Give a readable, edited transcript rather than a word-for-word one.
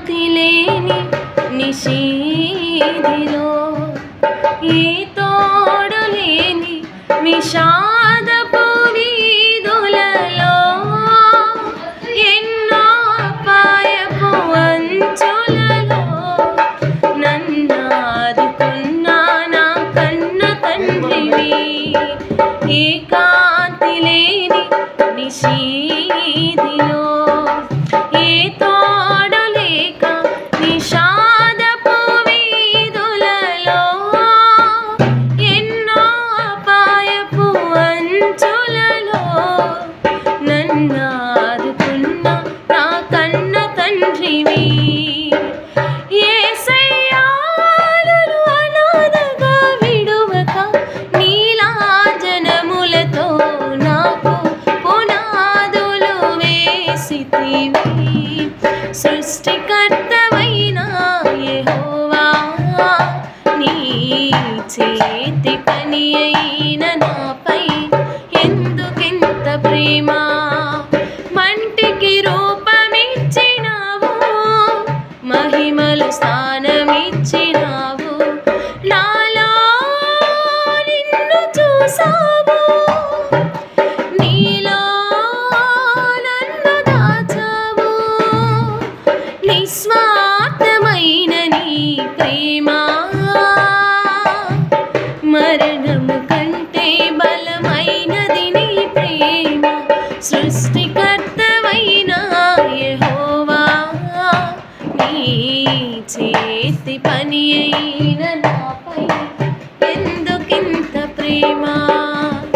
కాంతి లేని నిశీధిలో ఈ తోడు లేని విషాదపు వీధులలో ఎన్నో అపాయపు అంచులలో నన్నాదుకున్నా నా కన్న తండ్రివి ఈ కాంతి లేని నిశీధిలో ఏ తోడు లేక నిషాదపు వీధులలో ఎన్నో అపాయపు అంచులలో నన్నాదుకున్న నా కన్న తండ్రివి యేసయ్యా నన్ను అనాథగా విడువక నీలా జనములతో నాకు పునాదులు వేసితివి సృష్టికర్త